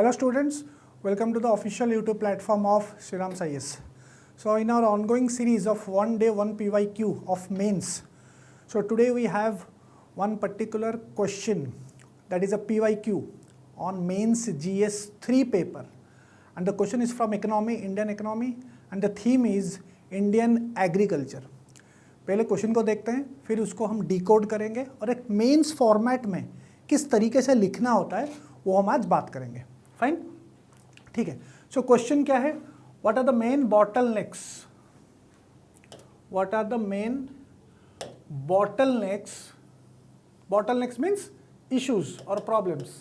Hello students, welcome to the official YouTube platform of Shriram IAS. So in our ongoing series of one day one PYQ of mains, so today we have one particular question that is a PYQ on mains GS 3 paper, and the question is from economy, Indian economy, and the theme is Indian agriculture. पहले question को देखते हैं, फिर उसको हम decode करेंगे और एक मेंस फॉर्मेट में किस तरीके से लिखना होता है वो हम आज बात करेंगे. फाइन, ठीक है. सो क्वेश्चन क्या है? What are the main bottlenecks? What are the main bottlenecks? Bottlenecks means issues और problems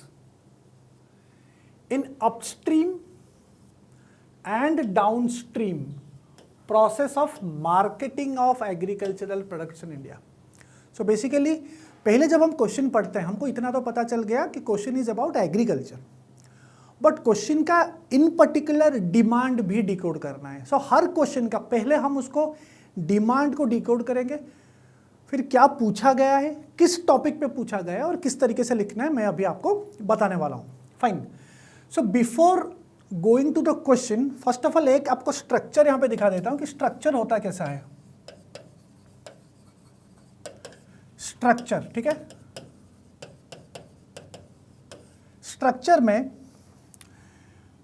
in upstream and downstream process of marketing of agricultural products in India. So basically पहले जब हम क्वेश्चन पढ़ते हैं हमको इतना तो पता चल गया कि question is about agriculture, but question का इन पर्टिकुलर डिमांड भी डिकोड करना है. सो हर क्वेश्चन का पहले हम उसको डिमांड को डिकोड करेंगे, फिर क्या पूछा गया है, किस टॉपिक पे पूछा गया है और किस तरीके से लिखना है मैं अभी आपको बताने वाला हूँ. Fine. So before going to the question, first of all एक आपको स्ट्रक्चर यहाँ पे दिखा देता हूँ कि स्ट्रक्चर होता कैसा है. स्ट्रक्चर, ठीक है. स्ट्रक्चर में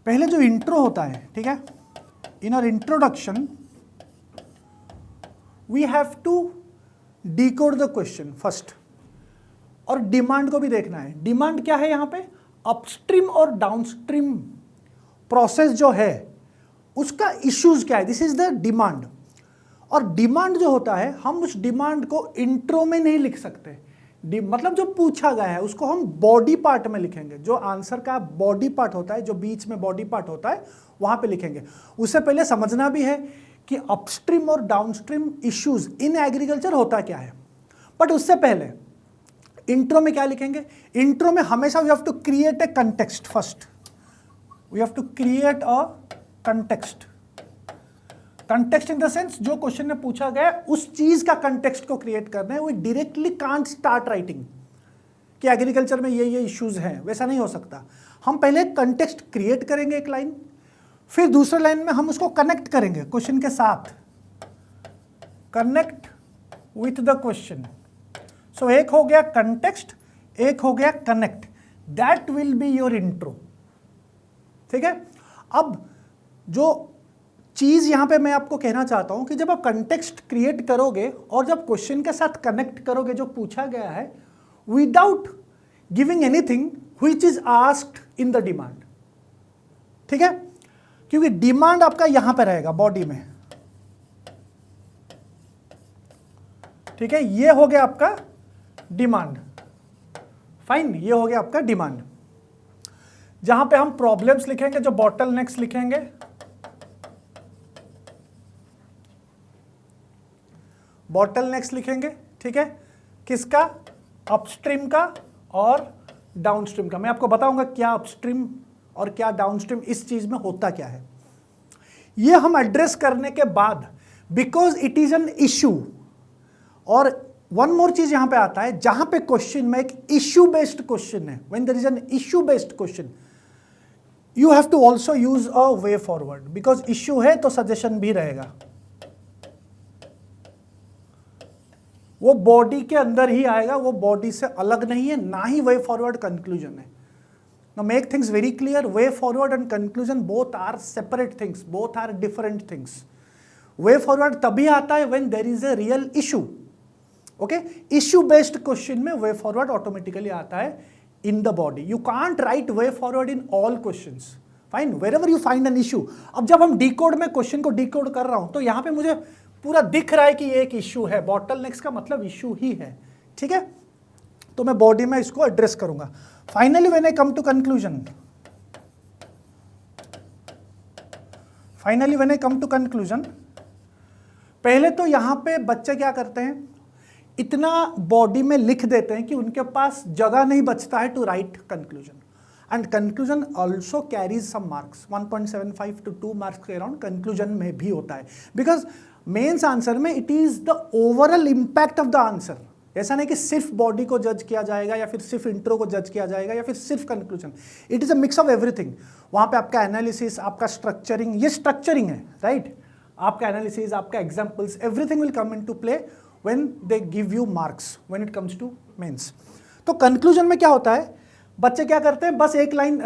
पहले जो इंट्रो होता है, ठीक है, in our introduction we have to decode the question first, और डिमांड को भी देखना है. डिमांड क्या है यहाँ पे? अपस्ट्रीम और डाउनस्ट्रीम प्रोसेस जो है उसका इश्यूज क्या है, दिस इज द डिमांड. और डिमांड जो होता है हम उस डिमांड को इंट्रो में नहीं लिख सकते. मतलब जो पूछा गया है उसको हम बॉडी पार्ट में लिखेंगे. जो आंसर का बॉडी पार्ट होता है, जो बीच में बॉडी पार्ट होता है वहां पे लिखेंगे. उससे पहले समझना भी है कि अपस्ट्रीम और डाउनस्ट्रीम इश्यूज इन एग्रीकल्चर होता क्या है. बट उससे पहले इंट्रो में क्या लिखेंगे? इंट्रो में हमेशा we have to create a context. First we have to create a context. Context in the sense जो क्वेश्चन में पूछा गया उस चीज का कंटेक्स्ट को क्रिएट करना है. We directly can't start writing कि एग्रीकल्चर में ये इश्यूज हैं, वैसा नहीं हो सकता. हम पहले कंटेक्स्ट क्रिएट करेंगे एक लाइन, फिर दूसरे लाइन में हम उसको कनेक्ट करेंगे क्वेश्चन के साथ. Connect with the question. So एक हो गया कंटेक्स्ट, एक हो गया connect. That will be your intro. ठीक है. अब जो चीज यहां पे मैं आपको कहना चाहता हूं कि जब आप कंटेक्स्ट क्रिएट करोगे और जब क्वेश्चन के साथ कनेक्ट करोगे जो पूछा गया है, without giving anything which is asked in the demand. ठीक है, क्योंकि डिमांड आपका यहां पे रहेगा बॉडी में. ठीक है, ये हो गया आपका डिमांड. फाइन, ये हो गया आपका डिमांड. जहां पे हम प्रॉब्लम्स लिखेंगे, जो बॉटलनेक्स लिखेंगे, बॉटलनेक्स लिखेंगे. ठीक है, किसका? अपस्ट्रीम का और डाउनस्ट्रीम का. मैं आपको बताऊंगा क्या अपस्ट्रीम और क्या डाउनस्ट्रीम इस चीज में होता क्या है. ये हम एड्रेस करने के बाद, because it is an issue, और वन मोर चीज यहां पे आता है, जहां पे क्वेश्चन में एक इश्यू बेस्ड क्वेश्चन है, when there is an issue based question you have to also use a way forward. Because issue है तो सजेशन भी रहेगा. वो बॉडी के अंदर ही आएगा, वो बॉडी से अलग नहीं है, ना ही वे फॉरवर्ड कंक्लूजन है. Now make things very clear, way forward and conclusion both are separate things, both are different things. Way forward तभी आता है when there is a real issue. Okay, issue based question में way forward automatically आता है in the body. You can't write way forward in all questions. Fine, wherever you find an issue. अब जब हम decode में question को decode कर रहा हूं तो यहां पे मुझे पूरा दिख रहा है कि ये एक इश्यू है. बॉटलनेक्स का मतलब इश्यू ही है. ठीक है, तो मैं बॉडी में इसको एड्रेस करूंगा. Finally when I come to conclusion, finally when I come to conclusion, पहले तो यहां पे बच्चे क्या करते हैं, इतना बॉडी में लिख देते हैं कि उनके पास जगह नहीं बचता है to write conclusion. And conclusion also carries some marks, 1.75 to 2 marks के अराउंड कंक्लूजन में भी होता है. बिकॉज मेंस आंसर में it is the overall impact of the answer. ऐसा नहीं कि सिर्फ बॉडी को जज किया जाएगा या फिर सिर्फ इंट्रो को जज किया जाएगा या फिर सिर्फ conclusion, it is a mix of everything. वहां पे आपका एनालिसिस, आपका स्ट्रक्चरिंग, ये स्ट्रक्चरिंग है, राइट? आपका एनालिसिस, आपका examples, everything will come into play when they give you marks when it comes to mains. तो कंक्लूजन में क्या होता है, बच्चे क्या करते हैं, बस एक लाइन,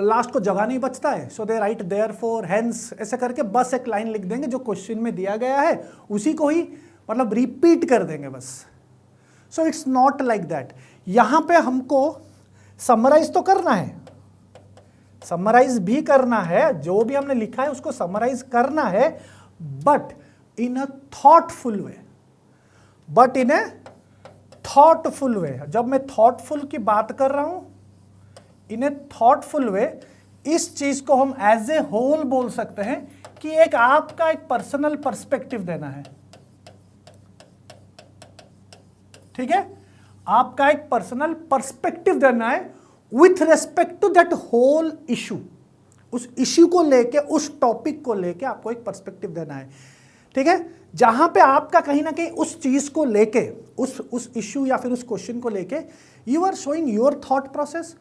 लास्ट को जगह नहीं बचता है, सो दे राइट देयरफॉर, हेंस, ऐसे करके बस एक लाइन लिख देंगे जो क्वेश्चन में दिया गया है, उसी को ही मतलब रिपीट कर देंगे बस। So it's not like that. यहां पे हमको समराइज तो करना है, समराइज भी करना है, जो भी हमने लिखा है उसको समराइज करना है, but in a thoughtful way, but in a thoughtful way. जब मैं थॉटफुल की बात कर रहा हूं, इन ए थॉटफुल वे, इस चीज को हम एज ए होल बोल सकते हैं कि एक आपका एक पर्सनल पर्सपेक्टिव देना है, ठीक है? आपका एक पर्सनल पर्सपेक्टिव देना है with respect to that whole issue. उस इश्यू को लेके, उस टॉपिक को लेके आपको एक पर्सपेक्टिव देना है, ठीक है? जहां पे आपका कहीं ना कहीं उस चीज को लेके, उस इश्यू या फिर उस क्वेश्चन को लेके you are showing your thought process,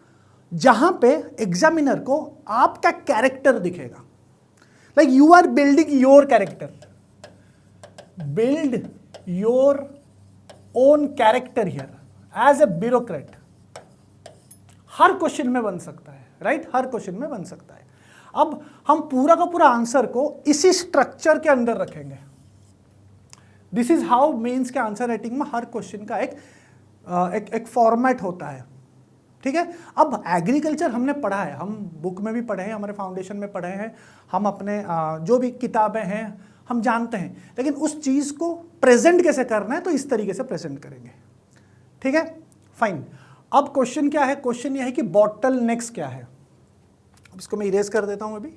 जहां पे एग्जामिनर को आपका कैरेक्टर दिखेगा, like you are building your character, build your own character here as a bureaucrat. हर क्वेश्चन में बन सकता है, राइट? हर क्वेश्चन में बन सकता है। अब हम पूरा का पूरा आंसर को इसी स्ट्रक्चर के अंदर रखेंगे। दिस इज हाउ मेंस के आंसर राइटिंग में हर क्वेश्चन का एक फॉर्मेट होता है, ठीक है? अब एग्रीकल्चर हमने पढ़ा है, हम बुक में भी पढ़े हैं, हमारे फाउंडेशन में पढ़े हैं, हम अपने जो भी किताबें हैं हम जानते हैं, लेकिन उस चीज को प्रेजेंट कैसे करना है तो इस तरीके से प्रेजेंट करेंगे, ठीक है? फाइन। अब क्वेश्चन क्या है? क्वेश्चन यह है कि बॉटल नेक्स क्या है। अब इसको मैं इरेज कर देता हूं अभी।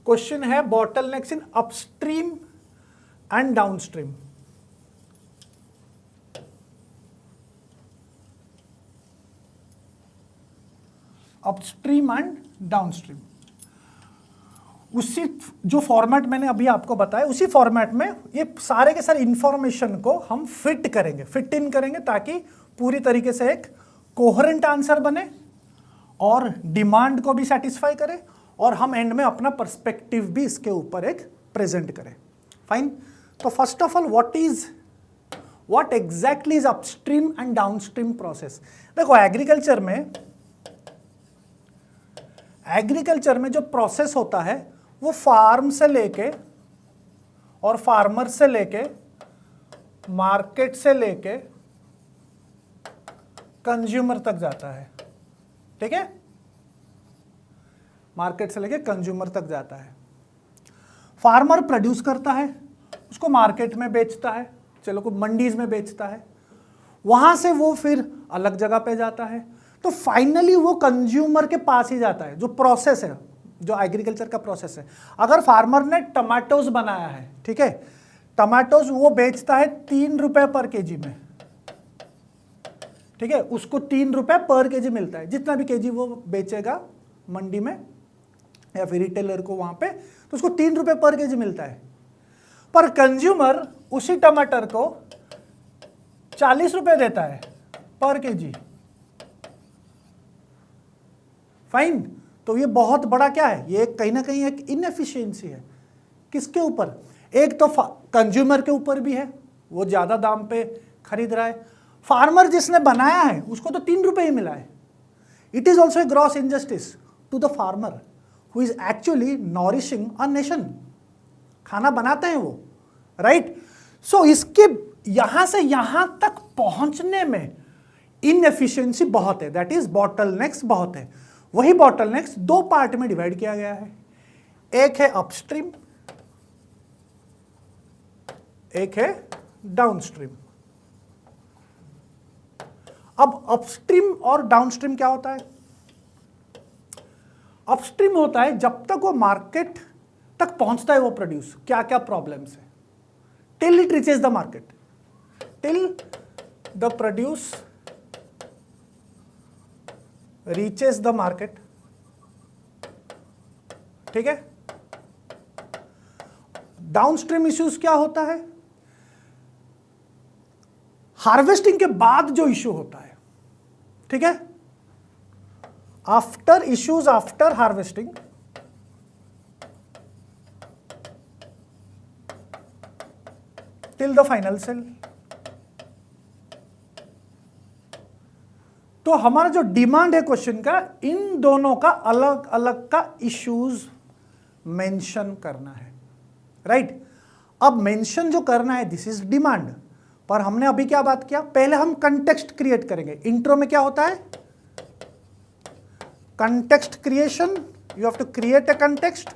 क्वेश्चन है bottle next in upstream and downstream. Upstream and downstream, उसी जो फॉर्मेट मैंने अभी आपको बताया, उसी फॉर्मेट में ये सारे के सारे इंफॉर्मेशन को हम फिट करेंगे, फिट इन करेंगे, ताकि पूरी तरीके से एक कोहेरेंट आंसर बने और डिमांड को भी सेटिस्फाई करे और हम एंड में अपना पर्सपेक्टिव भी इसके ऊपर एक प्रेजेंट करें। फाइन। तो first of all what exactly is upstream and downstream process. देखो एग्रीकल्चर में जो प्रोसेस होता है वो फार्म से लेके और फार्मर से लेके मार्केट से लेके कंज्यूमर तक जाता है, ठीक है? मार्केट से लेके कंज्यूमर तक जाता है। फार्मर प्रोड्यूस करता है, उसको मार्केट में बेचता है, चलो को मंडीज में बेचता है, वहां से वो फिर अलग जगह पे जाता है, तो फाइनली वो कंज्यूमर के पास ही जाता है। जो प्रोसेस है, जो एग्रीकल्चर का प्रोसेस है, अगर फार्मर ने टमाटोज बनाया है, ठीक है, टमाटोज वो बेचता है 3 रुपए पर केजी में, ठीक है, उसको 3 रुपए पर केजी मिलता है, जितना भी केजी वो बेचेगा मंडी में या फिर रिटेलर को वहां पे, तो उसको 3 रुपए पर केजी मिलता है। पर कंज्यूमर उसी टमाटर को 40 रुपए देता है पर केजी। फाइन। तो ये बहुत बड़ा क्या है, ये कहीं ना कहीं एक इनएफिशिएंसी है। किसके ऊपर? एक तो कंज्यूमर के ऊपर भी है, वो ज्यादा दाम पे खरीद रहा है। फार्मर जिसने बनाया है उसको तो 3 रुपए ही मिला है। It is also a gross injustice to the farmer who is actually nourishing a nation. खाना बनाते हैं वो, राइट? सो इसके यहां से यहां तक पहुंचने में इनएफिशिएंसी बहुत है, दैट इज बॉटलनेक्स बहुत है। वही बॉटलनेक्स 2 पार्ट में डिवाइड किया गया है, एक है अपस्ट्रीम, एक है डाउनस्ट्रीम। अब अपस्ट्रीम और डाउनस्ट्रीम क्या होता है? अपस्ट्रीम होता है जब तक वो मार्केट तक पहुंचता है वो प्रोड्यूस, क्या क्या प्रॉब्लम्स है, till it reaches the market, till the produce reaches the market, ठीक है? डाउनस्ट्रीम इश्यूज क्या होता है? हार्वेस्टिंग के बाद जो इश्यू होता है, ठीक है, after issues after harvesting, till the final sale. तो हमारा जो डिमांड है क्वेश्चन का, इन दोनों का अलग अलग का इश्यूज मेंशन करना है, राइट। अब मेंशन जो करना है, दिस इज डिमांड। पर हमने अभी क्या बात किया, पहले हम कंटेक्स्ट क्रिएट करेंगे। इंट्रो में क्या होता है, context creation, you have to create a context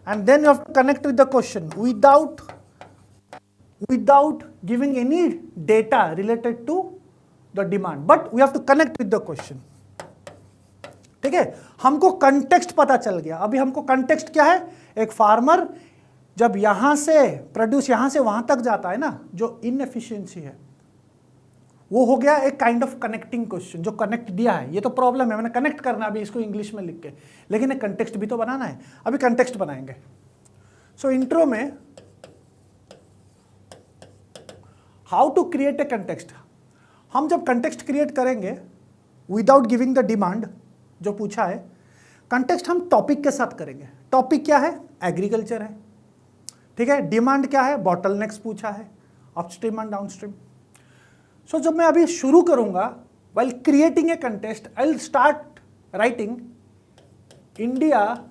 and then you have to connect with the question without giving any data related to the demand, but we have to connect with the question, ठीक है। हमको context पता चल गया। अभी हमको context क्या है, एक फार्मर जब यहां से प्रोड्यूस यहां से वहां तक जाता है ना, जो इनएफिशिएंसी है, वो हो गया एक काइंड ऑफ कनेक्टिंग क्वेश्चन, जो कनेक्ट दिया है। ये तो प्रॉब्लम है, मैंने कनेक्ट करना अभी इसको इंग्लिश में लिख के, लेकिन एक कंटेक्स्ट भी तो बनाना है। अभी कंटेक्स्ट बनाएंगे। सो इंट्रो में how to create a context, हम जब कंटेक्स्ट क्रिएट करेंगे विदाउट गिविंग द डिमांड जो पूछा है, कंटेक्स्ट हम टॉपिक के साथ करेंगे। टॉपिक क्या है, एग्रीकल्चर है, ठीक है। डिमांड क्या है, बॉटलनेक्स पूछा है, अपस्ट्रीम एंड डाउनस्ट्रीम। सो जब मैं अभी शुरू करूंगा, while creating a contest, I'll start writing India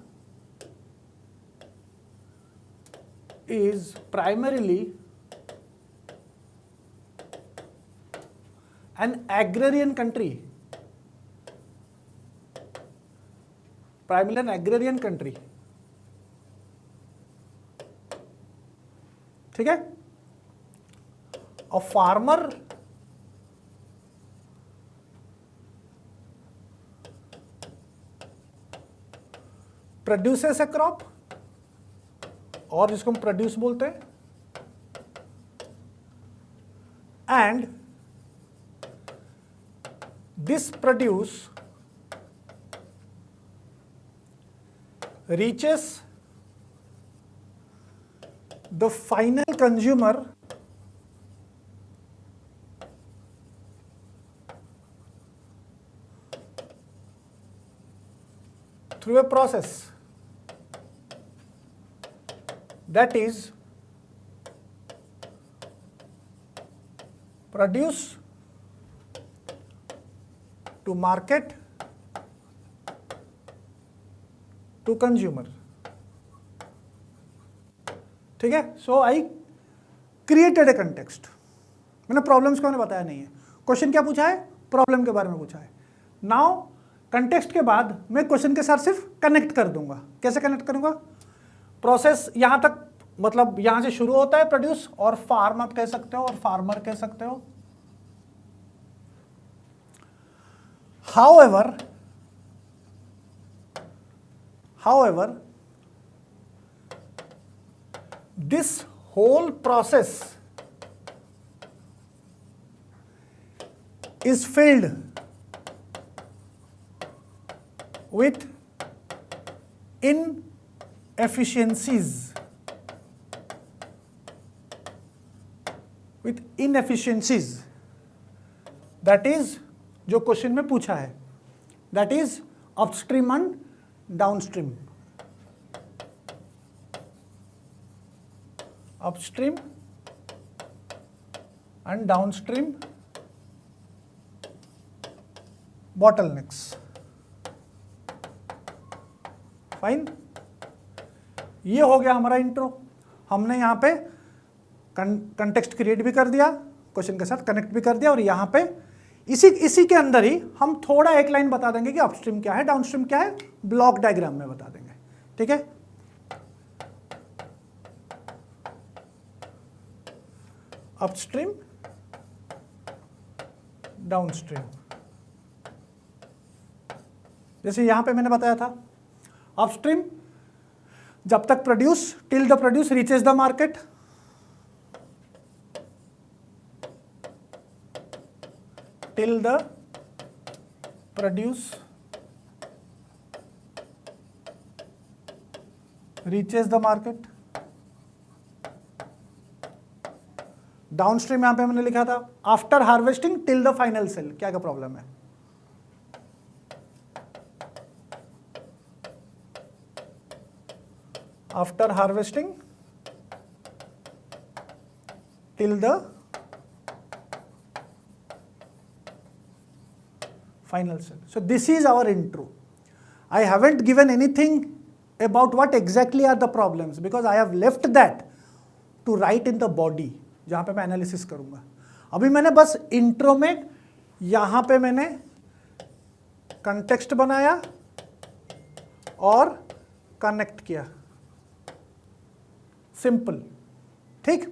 is primarily an agrarian country. Primarily an agrarian country. ठीक है। A farmer produces a crop, और जिसको हम प्रोड्यूस बोलते हैं, and this produce reaches the final consumer through a process that is produce to market to consumer, ठीक है। सो I created a context. मैंने प्रॉब्लम्स को मैंने बताया नहीं है, क्वेश्चन क्या पूछा है, प्रॉब्लम के बारे में पूछा है। नाउ कंटेक्स्ट के बाद मैं क्वेश्चन के साथ सिर्फ कनेक्ट कर दूंगा। कैसे कनेक्ट करूंगा, प्रोसेस यहां तक, मतलब यहां से शुरू होता है प्रोड्यूस, और फार्म आप कह सकते हो और फार्मर कह सकते हो। However, this whole process is filled with inefficiencies. That is जो क्वेश्चन में पूछा है, that is upstream and downstream. Upstream and downstream bottlenecks. Fine, ये हो गया हमारा इंट्रो। हमने यहां पे कंटेक्स्ट क्रिएट भी कर दिया, क्वेश्चन के साथ कनेक्ट भी कर दिया, और यहां पे इसी के अंदर ही हम थोड़ा एक लाइन बता देंगे कि अपस्ट्रीम क्या है, डाउनस्ट्रीम क्या है, ब्लॉक डायग्राम में बता देंगे, ठीक है। अपस्ट्रीम, डाउनस्ट्रीम, जैसे यहां पे मैंने बताया था, अपस्ट्रीम जब तक produce, till the produce reaches the market, till the produce reaches the market, downstream यहां पे मैंने लिखा था after harvesting till the final sale, क्या क्या प्रॉब्लम है? After harvesting till the final cell. So this is our intro. I haven't given anything about what exactly are the problems because I have left that to write in the body जहाँ पे मैं analysis करूँगा. अभी मैंने बस intro में यहाँ पे मैंने कंटेक्स्ट बनाया और कनेक्ट किया, सिंपल. ठीक,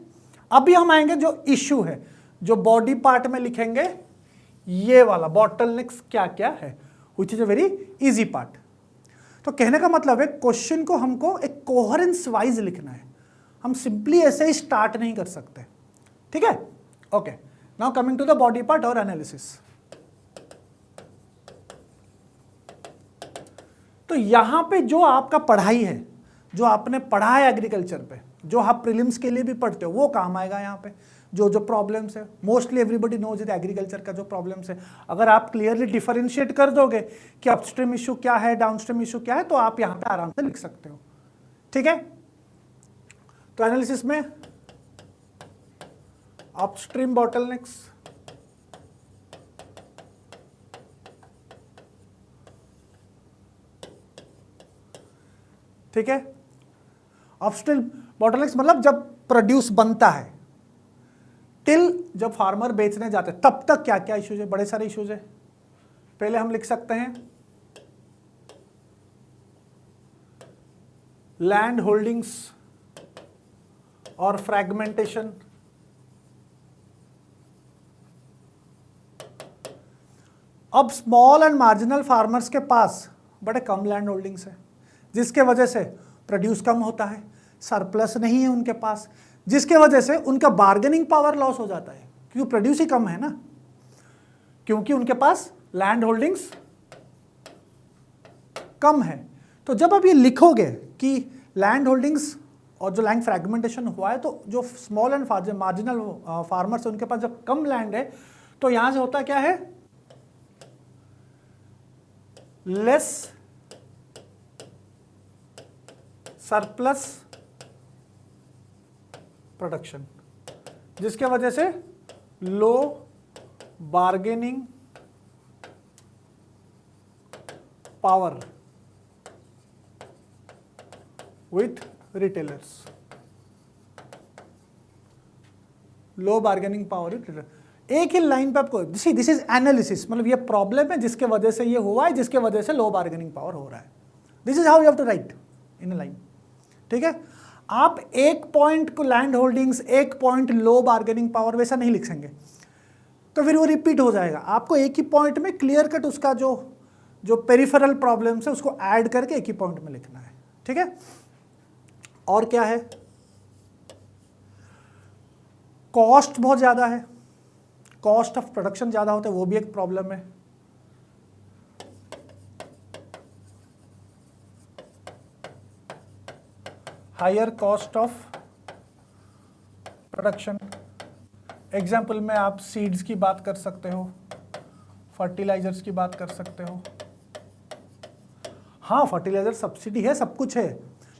अभी हम आएंगे जो इश्यू है, जो बॉडी पार्ट में लिखेंगे ये वाला बॉटलनेक्स क्या क्या है, which is a very easy part. तो कहने का मतलब है क्वेश्चन को हमको एक कोहेरेंस वाइज लिखना है, हम सिंपली ऐसे ही स्टार्ट नहीं कर सकते. ठीक है, okay. Now coming to the body part और एनालिसिस. तो यहां पे जो आपका पढ़ाई है, जो आपने पढ़ा है एग्रीकल्चर पे, जो आप प्रीलिम्स के लिए भी पढ़ते हो, वो काम आएगा. यहाँ पे जो जो प्रॉब्लम्स है, mostly everybody knows it, agriculture का जो प्रॉब्लम्स है, अगर आप क्लियरली डिफरेंशिएट कर दोगे कि अपस्ट्रीम इशू क्या है, डाउनस्ट्रीम इशू क्या है, तो आप यहाँ पे आराम से लिख सकते हो. ठीक है, तो एनालिसिस में अपस्ट्रीम बॉटलनेक्स, ठीक है. अपस्ट्रीम बॉटलनेक्स मतलब जब प्रोड्यूस बनता है टिल जब फार्मर बेचने जाते हैं, तब तक क्या क्या इश्यूज है? बड़े सारे इश्यूज है. पहले हम लिख सकते हैं लैंड होल्डिंग्स और फ्रैगमेंटेशन. अब स्मॉल एंड मार्जिनल फार्मर्स के पास बड़े कम लैंड होल्डिंग्स है, जिसके वजह से प्रोड्यूस कम होता है, सरप्लस नहीं है उनके पास, जिसके वजह से उनका बार्गेनिंग पावर लॉस हो जाता है, क्योंकि प्रोड्यूस ही कम है ना, क्योंकि उनके पास लैंड होल्डिंग्स कम है. तो जब आप ये लिखोगे कि लैंड होल्डिंग्स और जो लैंड फ्रैगमेंटेशन हुआ है, तो जो स्मॉल एंड मार्जिनल फार्मर्स है उनके पास जब कम लैंड है, तो यहां से होता क्या है, लेस सरप्लस प्रोडक्शन, जिसके वजह से low bargaining power with retailers. Low bargaining power with retailer. एक ही लाइन पे आपको दिस इज एनालिसिस, मतलब ये प्रॉब्लम है जिसके वजह से ये हुआ है, जिसके वजह से लो बार्गेनिंग पावर हो रहा है. This is how you have to write in a line. ठीक है, आप एक पॉइंट को लैंड होल्डिंग्स, एक पॉइंट लो बार्गेनिंग पावर, वैसा नहीं लिख सकेंगे, तो फिर वो रिपीट हो जाएगा. आपको एक ही पॉइंट में क्लियर कट उसका जो पेरिफेरल प्रॉब्लम्स है उसको ऐड करके एक ही पॉइंट में लिखना है. ठीक है, और क्या है, कॉस्ट बहुत ज़्यादा है, कॉस्ट ऑफ प्रोडक्शन ज़्यादा होता है, वो भी एक प्रॉब्लम है. Higher cost of production, example में आप सीड्स की बात कर सकते हो, फर्टिलाइजर्स की बात कर सकते हो. हाँ, फर्टिलाइजर सब्सिडी है, सब कुछ है,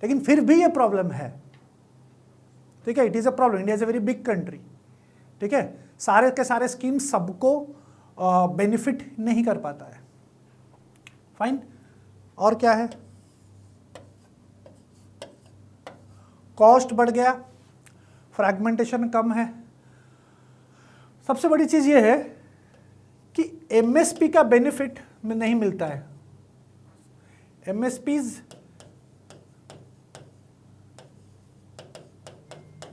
लेकिन फिर भी ये प्रॉब्लम है. ठीक है, it is a problem. India is a very big country. ठीक है, सारे के सारे स्कीम सबको बेनिफिट नहीं कर पाता है. फाइन, और क्या है, कॉस्ट बढ़ गया, फ्रैगमेंटेशन कम है. सबसे बड़ी चीज ये है कि एमएसपी का बेनिफिट में नहीं मिलता है. MSP's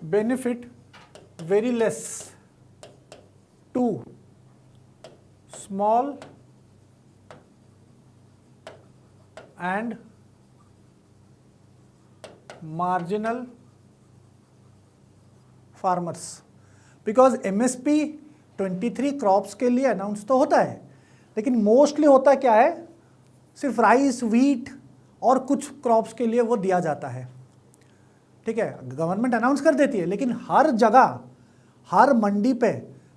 benefit very less to small and marginal farmers, because MSP 23 crops के लिए अनाउंस तो होता है, लेकिन मोस्टली होता क्या है, सिर्फ राइस, व्हीट और कुछ क्रॉप्स के लिए वो दिया जाता है. ठीक है, गवर्नमेंट अनाउंस कर देती है, लेकिन हर जगह हर मंडी पे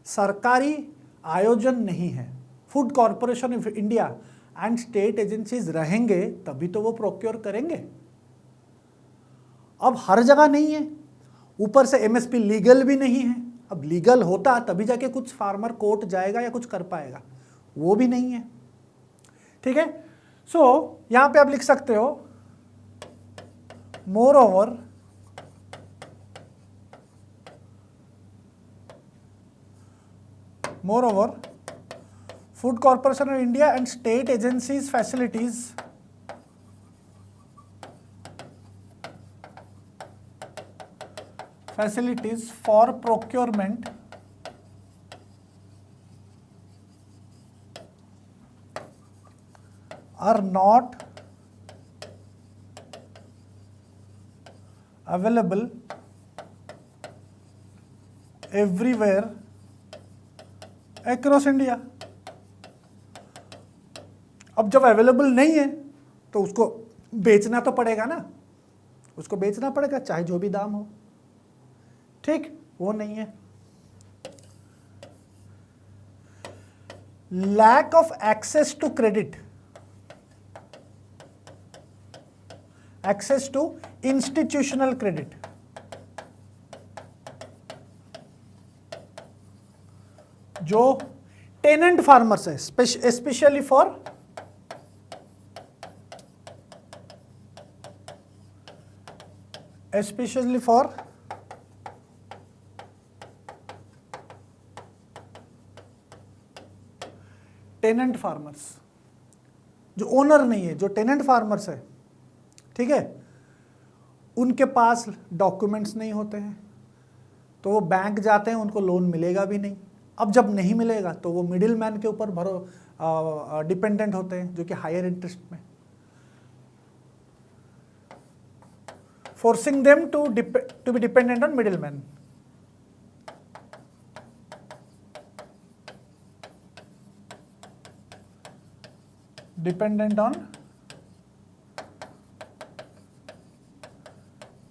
सरकारी आयोजन नहीं है। Food corporation of India and state agencies रहेंगे तभी तो वो प्रोक्योर करेंगे। अब हर जगह नहीं है, ऊपर से एमएसपी लीगल भी नहीं है। अब लीगल होता तभी जाके कुछ फार्मर कोर्ट जाएगा या कुछ कर पाएगा, वो भी नहीं है। ठीक है, सो यहां पे आप लिख सकते हो more over food corporation of India and state agencies facilities for procurement are not available everywhere across India। अब जब अवेलेबल नहीं है तो उसको बेचना तो पड़ेगा ना, उसको बेचना पड़ेगा चाहे जो भी दाम हो। ठीक, वो नहीं है। Lack of access to credit, access to institutional credit, जो टेनेंट फार्मर्स है, स्पेशली फॉर टेनेंट फार्मर्स, जो ओनर नहीं है, जो टेनेंट फार्मर्स है, ठीक है, उनके पास डॉक्यूमेंट्स नहीं होते हैं, तो वो बैंक जाते हैं, उनको लोन मिलेगा भी नहीं। अब जब नहीं मिलेगा तो वो मिडिल मैन के ऊपर डिपेंडेंट होते हैं, जो कि हायर इंटरेस्ट में, forcing them to be dependent on middle man. Dependent on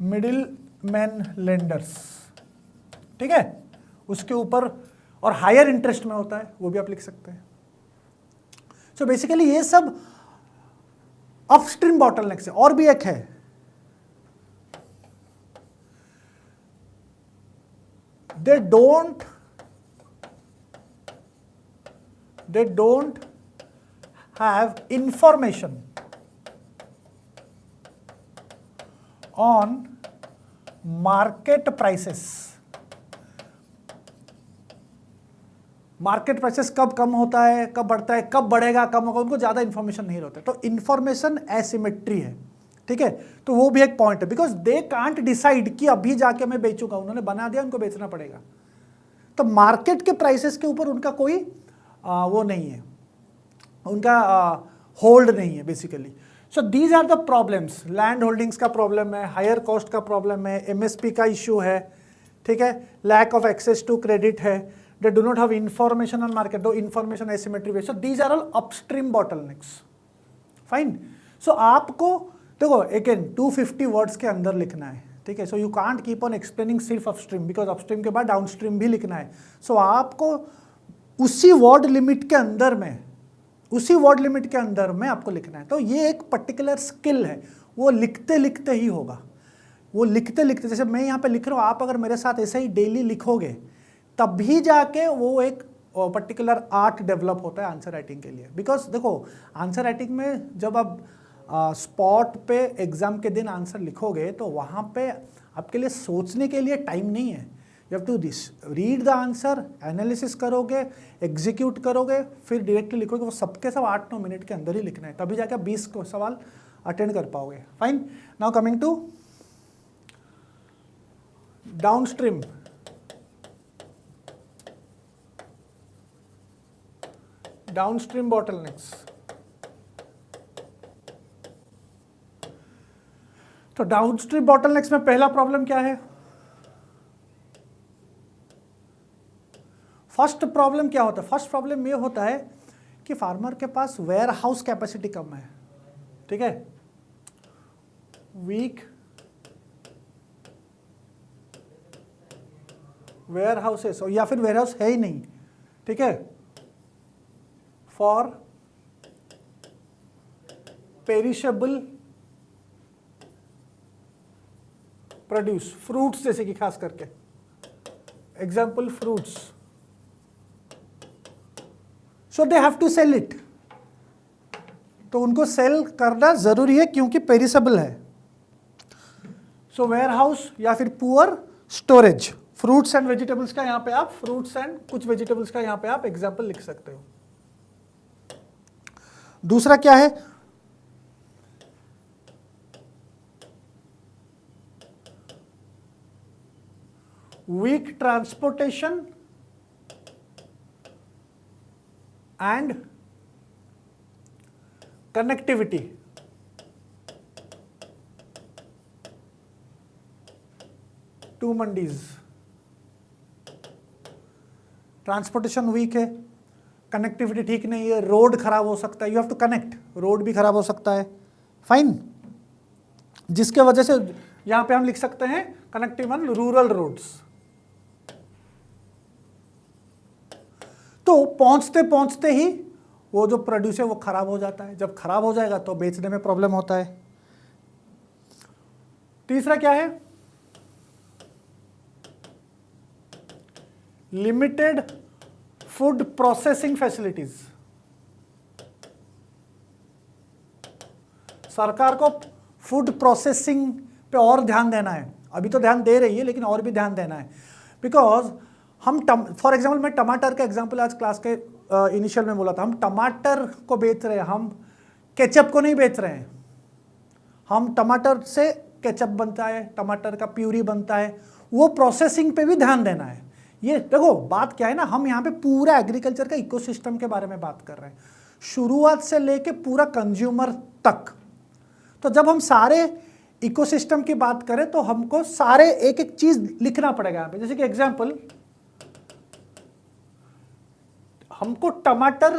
middle man lenders, ठीक है, उसके ऊपर, और हायर इंटरेस्ट में होता है, वो भी आप लिख सकते हैं। सो बेसिकली ये सब अपस्ट्रीम बॉटलनेक से। और भी एक है, they don't have information on market prices। Market prices कब कम होता है, कब बढ़ता है, कब बढ़ेगा, कब होगा, उनको ज़्यादा इंफॉर्मेशन नहीं रहता। तो इंफॉर्मेशन एसिमेट्री है, ठीक है, तो वो भी एक पॉइंट है, बिकॉज दे कांट डिसाइड कि अभी जाके मैं बेचूंगा, उन्होंने बना दिया, उनको बेचना पड़ेगा। तो मार्केट के प्राइसेस के ऊपर उनका कोई वो नहीं है, उनका होल्ड नहीं है basically. So these are the problems. Land holdings का प्रॉब्लम है, हायर कॉस्ट का प्रॉब्लम है, एमएसपी का इश्यू है, ठीक है, lack of access to credit है, they do not have information on market, दो इंफॉर्मेशन एसिमेट्री वे। So these are all upstream bottlenecks. Fine. So आपको देखो अगेन 250 वर्ड्स के अंदर लिखना है, ठीक है, so you can't keep on explaining सिर्फ अपस्ट्रीम, बिकॉज अपस्ट्रीम के बाद डाउनस्ट्रीम भी लिखना है। सो आपको उसी वर्ड लिमिट के अंदर में, उसी वर्ड लिमिट के अंदर में आपको लिखना है। तो ये एक पर्टिकुलर स्किल है, वो लिखते लिखते ही होगा, वो लिखते लिखते, जैसे मैं यहाँ पे लिख रहा हूँ, आप अगर मेरे साथ ऐसे ही डेली लिखोगे तभी जाके वो एक पर्टिकुलर आर्ट डेवलप होता है आंसर राइटिंग के लिए। बिकॉज देखो आंसर राइटिंग में जब आप स्पॉट पे एग्जाम के दिन आंसर लिखोगे तो वहाँ पे आपके लिए सोचने के लिए टाइम नहीं है। You have to read the answer, analysis करोगे, एग्जीक्यूट करोगे, फिर डायरेक्टली लिखोगे। वो सबके सब 8-9 मिनट के अंदर ही लिखना है, तभी जाके 20 को सवाल अटेंड कर पाओगे। Fine. Now coming to downstream. Downstream bottlenecks. तो डाउनस्ट्रीम बॉटलनेक्स में पहला प्रॉब्लम क्या है? फर्स्ट प्रॉब्लम क्या होता है? फर्स्ट प्रॉब्लम ये होता है कि फार्मर के पास वेयर हाउस कैपेसिटी कम है, ठीक है, वीक वेयर हाउसेस, या फिर वेयर हाउस है ही नहीं, ठीक है, फॉर पेरिशेबल प्रोड्यूस, फ्रूट्स जैसे कि खास करके, example fruits, so they have to sell it, तो उनको सेल करना जरूरी है क्योंकि पेरिसेबल है। सो वेयर हाउस या फिर poor storage, fruits and vegetables का यहां पे आप फ्रूट्स एंड कुछ वेजिटेबल्स का यहां पे आप एग्जाम्पल लिख सकते हो। दूसरा क्या है, weak transportation and connectivity, to mandis, transportation weak है, कनेक्टिविटी ठीक नहीं है, रोड खराब हो सकता है, you have to connect, road भी खराब हो सकता है, फाइन, जिसके वजह से यहां पे हम लिख सकते हैं कनेक्टिव एंड रूरल रोड्स। तो पहुंचते पहुंचते ही वो जो प्रोड्यूस है वो खराब हो जाता है, जब खराब हो जाएगा तो बेचने में प्रॉब्लम होता है। तीसरा क्या है, लिमिटेड फूड प्रोसेसिंग फैसिलिटीज, सरकार को फूड प्रोसेसिंग पे और ध्यान देना है, अभी तो ध्यान दे रही है लेकिन और भी ध्यान देना है, बिकॉज हम फॉर एग्जाम्पल मैं टमाटर का एग्जाम्पल आज क्लास के इनिशियल में बोला था, हम टमाटर को बेच रहे हैं, हम केचप को नहीं बेच रहे हैं, हम टमाटर से केचप बनता है, टमाटर का प्यूरी बनता है, वो प्रोसेसिंग पे भी ध्यान देना है। ये देखो बात क्या है ना, हम यहाँ पे पूरा एग्रीकल्चर का इकोसिस्टम के बारे में बात कर रहे हैं, शुरुआत से लेके पूरा कंज्यूमर तक। तो जब हम सारे इकोसिस्टम की बात करें तो हमको सारे एक एक चीज लिखना पड़ेगा यहाँ पे। जैसे कि एग्जाम्पल, हमको टमाटर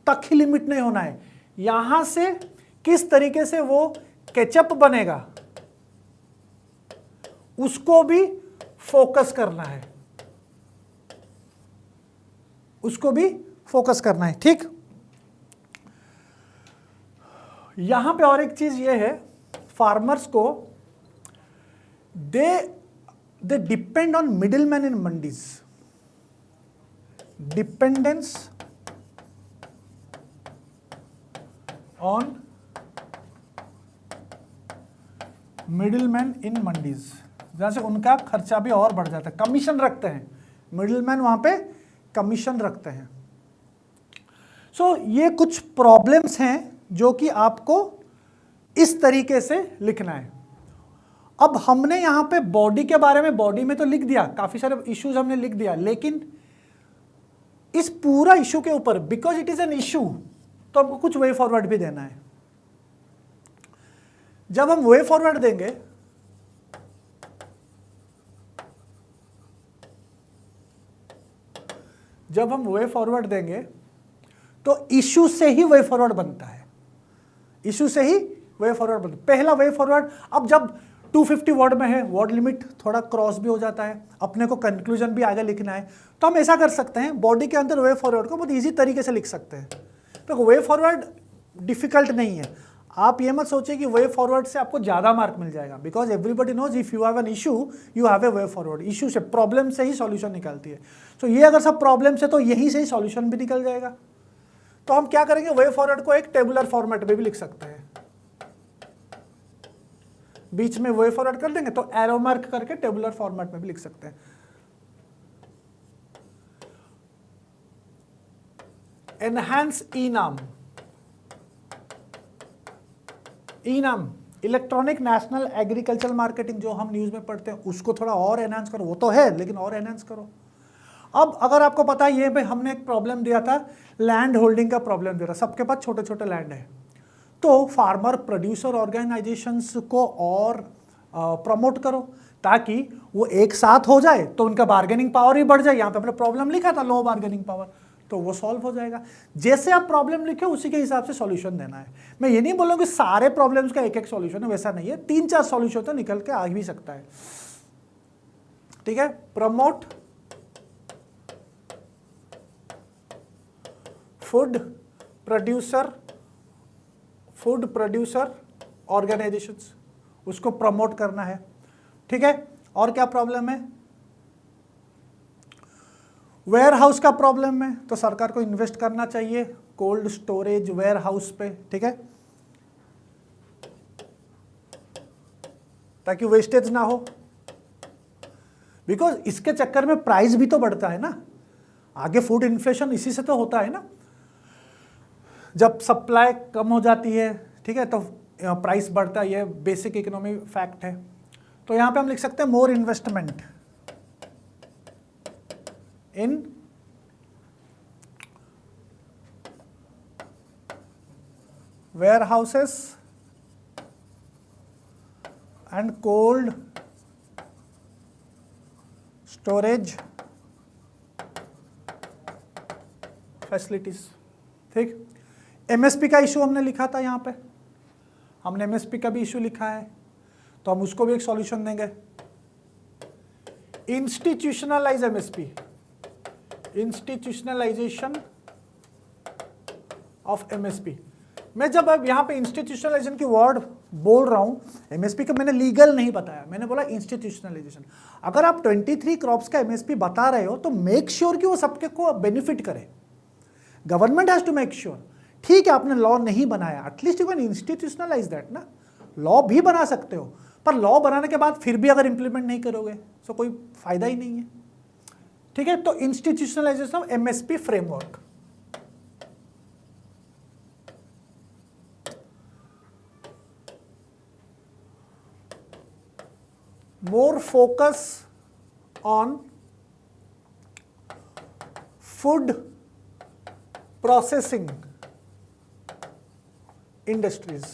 तक ही लिमिट नहीं होना है, यहां से किस तरीके से वो केचप बनेगा उसको भी फोकस करना है, उसको भी फोकस करना है, ठीक। यहां पे और एक चीज ये है, फार्मर्स को they depend on middle man in mandis, dependence on middle man in mandis, जहां से उनका खर्चा भी और बढ़ जाता है, कमीशन रखते हैं मिडिल मैन, वहां पे कमीशन रखते हैं। सो ये कुछ प्रॉब्लम्स हैं जो कि आपको इस तरीके से लिखना है। अब हमने यहां पे बॉडी के बारे में, बॉडी में तो लिख दिया, काफी सारे इश्यूज हमने लिख दिया, लेकिन इस पूरा इशू के ऊपर because it is an issue तो हमको कुछ वे फॉरवर्ड भी देना है। जब हम वे फॉरवर्ड देंगे तो इशू से ही वे फॉरवर्ड बनता है, इशू से ही वे फॉरवर्ड बनता है। पहला वे फॉरवर्ड, अब जब 250 वर्ड में है, वर्ड लिमिट थोड़ा क्रॉस भी हो जाता है, अपने को कंक्लूजन भी आगे लिखना है, तो हम ऐसा कर सकते हैं, बॉडी के अंदर वे फॉरवर्ड को बहुत इजी तरीके से लिख सकते हैं। तो वे फॉरवर्ड डिफिकल्ट नहीं है, आप ये मत सोचिए कि वे फॉरवर्ड से आपको ज्यादा मार्क मिल जाएगा, because everybody knows if you have an issue you have a way forward. Issue से, प्रॉब्लम से ही सॉल्यूशन निकलती है। तो ये अगर सब प्रॉब्लम से, तो यहीं से ही सॉल्यूशन भी निकल जाएगा। तो हम क्या करेंगे, वे फॉरवर्ड को एक टेबुलर फॉर्मेट में भी लिख सकते हैं, बीच में वे फॉरवर्ड कर देंगे तो एरो मार्क करके टेबुलर फॉर्मेट में भी लिख सकते हैं। Enhance e-NAM, e-NAM electronic national agriculture marketing, जो हम न्यूज में पढ़ते हैं, उसको थोड़ा और एनहांस करो, वो तो है लेकिन और एनहांस करो। अब अगर आपको पता है, ये भाई हमने एक प्रॉब्लम दिया था, लैंड होल्डिंग का प्रॉब्लम दिया था, सबके पास छोटे छोटे लैंड है, तो फार्मर प्रोड्यूसर ऑर्गेनाइजेशंस को और प्रमोट करो ताकि वो एक साथ हो जाए, तो उनका बार्गेनिंग पावर भी बढ़ जाए। यहाँ पे अपने प्रॉब्लम लिखा था लो बार्गेनिंग पावर, तो वो सॉल्व हो जाएगा। जैसे आप प्रॉब्लम लिखे उसी के हिसाब से सॉल्यूशन देना है। मैं ये नहीं बोलूँगा कि सारे प्रॉब्लम्स का एक एक सॉल्यूशन है, वैसा नहीं है, 3-4 सॉल्यूशन तो निकल के आ भी सकता है। ठीक है, प्रमोट फूड प्रोड्यूसर ऑर्गेनाइजेशंस, उसको प्रमोट करना है। ठीक है, और क्या प्रॉब्लम है? वेयर हाउस का प्रॉब्लम है, तो सरकार को इन्वेस्ट करना चाहिए कोल्ड स्टोरेज वेयर हाउस पे। ठीक है, ताकि वेस्टेज ना हो, बिकॉज इसके चक्कर में प्राइस भी तो बढ़ता है ना, आगे फूड इन्फ्लेशन इसी से तो होता है ना, जब सप्लाई कम हो जाती है, ठीक है, तो प्राइस बढ़ता है, ये बेसिक इकोनॉमी फैक्ट है। तो यहां पे हम लिख सकते हैं more investment in warehouses and cold storage facilities. ठीक, एमएसपी का इशू हमने लिखा था, यहां पे हमने एमएसपी का भी इशू लिखा है, तो हम उसको भी एक सॉल्यूशन देंगे। Institutionalize MSP, institutionalization of MSP. मैं जब अब यहां पे इंस्टीट्यूशनलाइजेशन की वर्ड बोल रहा हूं, एमएसपी का मैंने लीगल नहीं बताया, मैंने बोला इंस्टीट्यूशनलाइजेशन। अगर आप 23 क्रॉप्स का एमएसपी बता रहे हो तो मेक श्योर कि वो सबके को बेनिफिट करे। Government has to make sure. ठीक है, आपने लॉ नहीं बनाया, at least you can institutionalize that ना। लॉ भी बना सकते हो, पर लॉ बनाने के बाद फिर भी अगर इंप्लीमेंट नहीं करोगे तो कोई फायदा ही नहीं है। ठीक है, तो institutionalization of MSP framework. More focus on food processing industries.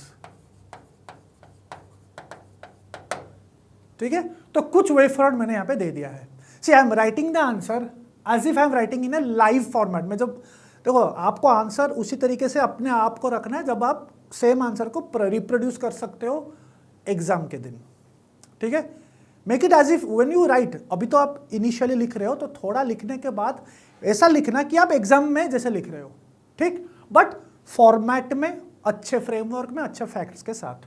ठीक है, तो कुछ वे फॉरवर्ड मैंने यहां पे दे दिया है। See I am writing the answer as if I am writing in a live format में। जब देखो, आपको आंसर उसी तरीके से अपने आप को रखना है जब आप सेम आंसर को रिप्रोड्यूस कर सकते हो एग्जाम के दिन। ठीक है, make it as if when you write, अभी तो आप इनिशियली लिख रहे हो, तो थोड़ा लिखने के बाद ऐसा लिखना कि आप एग्जाम में जैसे लिख रहे हो। ठीक, बट फॉर्मेट में, अच्छे फ्रेमवर्क में, अच्छे फैक्ट्स के साथ।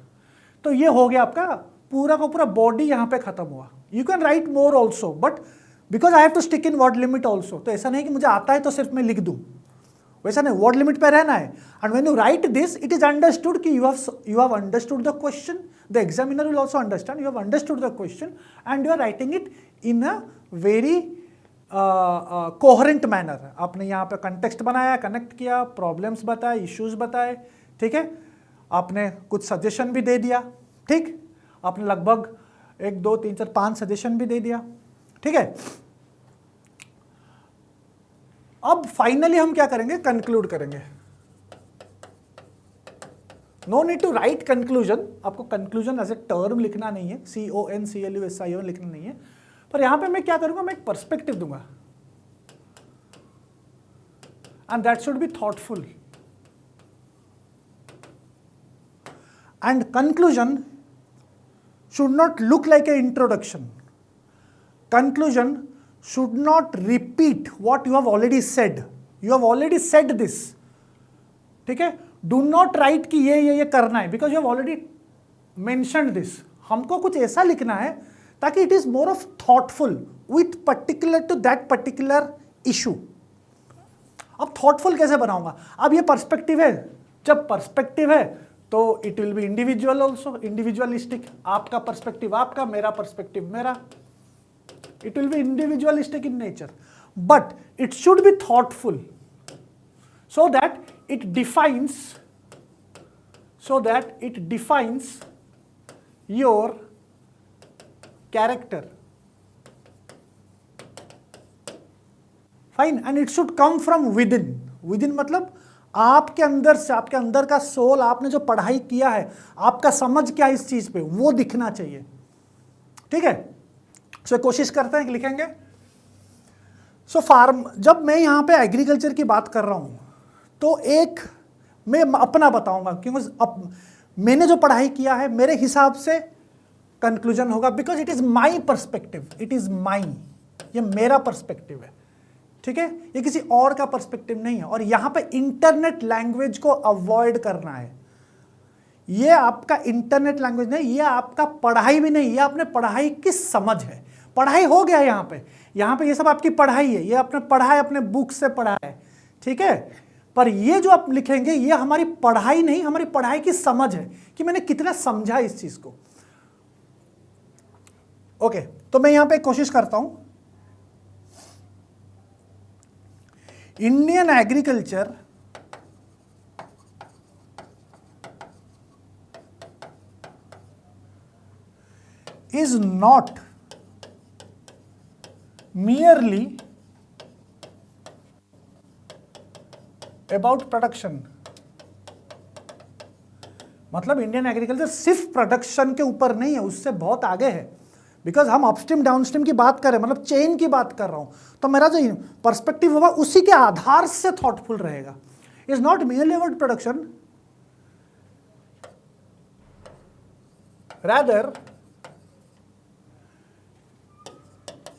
तो ये हो गया आपका पूरा का पूरा बॉडी यहां पे खत्म हुआ। You can write more also, but because I have to stick in word limit also. तो ऐसा नहीं कि मुझे आता है तो सिर्फ मैं लिख दूं, वैसा नहीं, वर्ड लिमिट पे रहना है। And when you write this, it is understood कि you have understood the question, the examiner will also understand you have understood the question and you are writing it in a very coherent manner. आपने यहाँ पे context बनाया, connect किया, problems बताए, issues बताए। ठीक है, आपने कुछ सजेशन भी दे दिया। ठीक, आपने लगभग 1 2 3 4 5 सजेशन भी दे दिया। ठीक है, अब फाइनली हम क्या करेंगे, कंक्लूड करेंगे। No need to write conclusion, आपको कंक्लूजन एज ए टर्म लिखना नहीं है, CONCLUSION लिखना नहीं है, पर यहां पे मैं क्या करूंगा, मैं एक पर्सपेक्टिव दूंगा and that should be thoughtful. And conclusion should not look like an introduction. Conclusion should not repeat what you have already said. You have already said this. ठीक है, do not write कि ये करना है, because you have already mentioned this. हमको कुछ ऐसा लिखना है ताकि it is more of thoughtful with particular to that particular issue. अब thoughtful कैसे बनाऊंगा? अब ये पर्सपेक्टिव है, जब पर्सपेक्टिव है तो it will be individual also, individualistic. आपका पर्सपेक्टिव आपका, मेरा पर्सपेक्टिव मेरा, it will be individualistic in nature, but it should B thoughtful so that it defines your character. Fine, and it should come from within. Within मतलब आपके अंदर से, आपके अंदर का सोल, आपने जो पढ़ाई किया है, आपका समझ क्या इस चीज पे, वो दिखना चाहिए। ठीक है, सो कोशिश करते हैं कि लिखेंगे। सो फार्म, जब मैं यहां पे एग्रीकल्चर की बात कर रहा हूं तो एक मैं अपना बताऊंगा, क्योंकि अब मैंने जो पढ़ाई किया है मेरे हिसाब से कंक्लूजन होगा, because it is my perspective, it is माई, ये मेरा पर्सपेक्टिव है, ठीक है, ये किसी और का पर्सपेक्टिव नहीं है। और यहां पे इंटरनेट लैंग्वेज को अवॉइड करना है। ये आपका इंटरनेट लैंग्वेज नहीं, ये आपका पढ़ाई भी नहीं, ये आपने पढ़ाई की समझ है। पढ़ाई हो गया यहाँ पे ये सब आपकी पढ़ाई है, ये आपने पढ़ा है, अपने बुक से पढ़ा है, ठीक है। पर ये जो आप लिखेंगे ये हमारी पढ़ाई नहीं, हमारी पढ़ाई की समझ है कि मैंने कितना समझा इस चीज को। ओके, तो मैं यहां पे कोशिश करता हूं। Indian agriculture is not merely about production. मतलब इंडियन एग्रीकल्चर सिर्फ प्रोडक्शन के ऊपर नहीं है, उससे बहुत आगे है। बिकॉज हम अपस्ट्रीम डाउनस्ट्रीम की बात कर रहे हैं, मतलब चेन की बात कर रहा हूं, तो मेरा जो पर्सपेक्टिव होगा उसी के आधार से थॉटफुल रहेगा। Is not merely about production, rather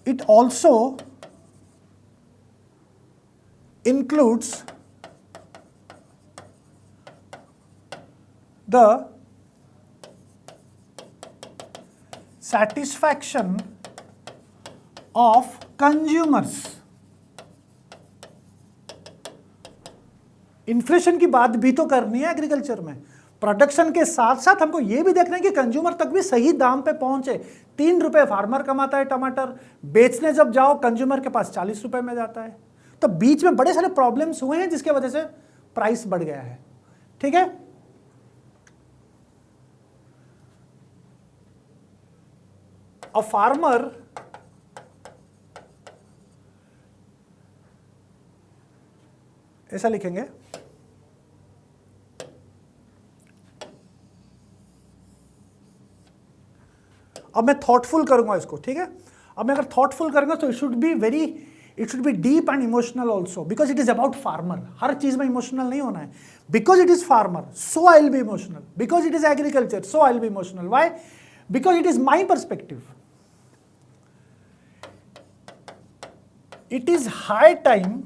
it also includes the satisfaction of consumers। Inflation की बात भी तो करनी है एग्रीकल्चर में। प्रोडक्शन के साथ साथ हमको यह भी देखना है कि कंज्यूमर तक भी सही दाम पे पहुंचे। 3 रुपए फार्मर कमाता है टमाटर, बेचने जब जाओ कंज्यूमर के पास 40 रुपए में जाता है। तो बीच में बड़े सारे प्रॉब्लम्स हुए हैं जिसके वजह से प्राइस बढ़ गया है, ठीक है। अ फार्मर ऐसा लिखेंगे, अब मैं थॉटफुल करूंगा इसको, ठीक है। अब मैं अगर थॉटफुल करूंगा तो it should be deep and emotional also, because it is about farmer. हर चीज में इमोशनल नहीं होना है। Because it is farmer so I will be emotional, because it is agriculture so I will be emotional. Why? Because it is my perspective. It is high time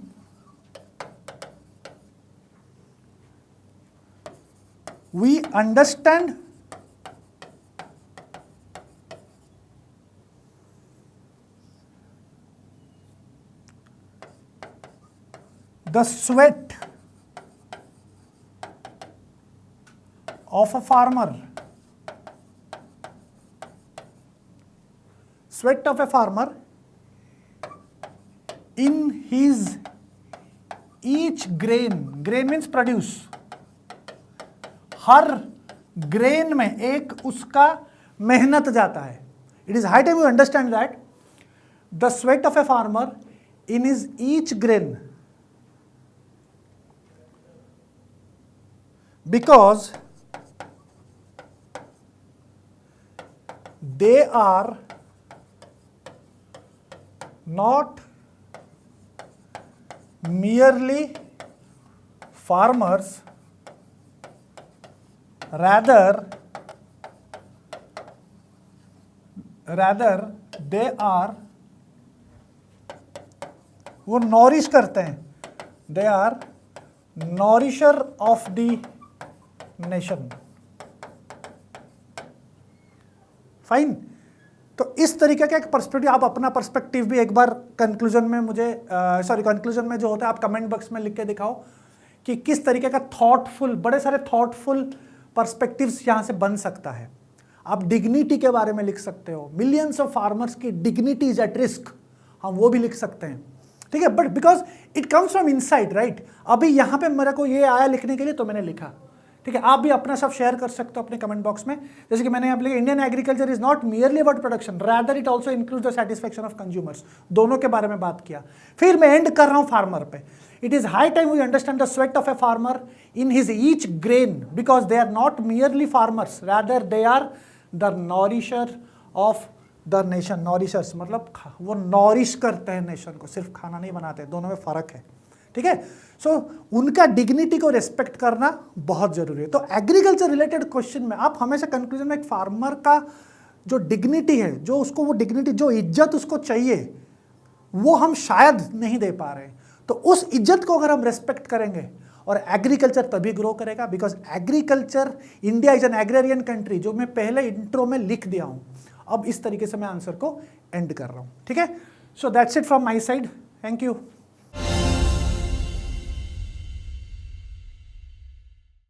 we understand the sweat of a farmer, sweat of a farmer in his each grain means produce, her grain में एक उसका मेहनत जाता है। It is high time you understand that the sweat of a farmer in his each grain, because they are not merely farmers, rather they are, वो nourish करते हैं, they are nourisher of the nation. Fine. तो इस तरीके का एक perspective, आप अपना पर्सपेक्टिव भी एक बार कंक्लूजन में मुझे कंक्लूजन में जो होता है आप कमेंट बॉक्स में लिख के दिखाओ कि किस तरीके का थॉटफुल, बड़े सारे थॉटफुल पर्सपेक्टिव्स यहां से बन सकता है। आप डिग्निटी के बारे में लिख सकते हो, मिलियंस ऑफ फार्मर्स की डिग्निटी इज एट रिस्क, हम वो भी लिख सकते हैं, ठीक है। But because it comes from inside, right. अभी यहां पे मेरे को ये आया लिखने के लिए तो मैंने लिखा, ठीक है। आप भी अपना सब शेयर कर सकते हो अपने कमेंट बॉक्स में। जैसे कि मैंने यहाँ पे लिखा, Indian agriculture is not merely about production, rather it also include the satisfaction of consumers. दोनों के बारे में बात किया। फिर मैं एंड कर रहा हूँ फार्मर पे। It is high time we understand the sweat of a farmer in his each grain, because they are not merely farmers, rather they are the nourisher of the nation. Nourishers मतलब वो nourish करते हैं nation को, सिर्फ खाना नहीं बनाते, दोनों में फर्क है, ठीक है। सो उनका डिग्निटी को रेस्पेक्ट करना बहुत जरूरी है। तो एग्रीकल्चर रिलेटेड क्वेश्चन में आप हमेशा कंक्लूजन में एक फार्मर का जो डिग्निटी है, जो उसको वो डिग्निटी, जो इज्जत उसको चाहिए, वो हम शायद नहीं दे पा रहे हैं। तो उस इज्जत को अगर हम रेस्पेक्ट करेंगे, और एग्रीकल्चर तभी ग्रो करेगा, because agriculture, India is an agrarian country, जो मैं पहले इंट्रो में लिख दिया हूं। अब इस तरीके से मैं आंसर को एंड कर रहा हूं, ठीक है। So that's it from my side, thank you.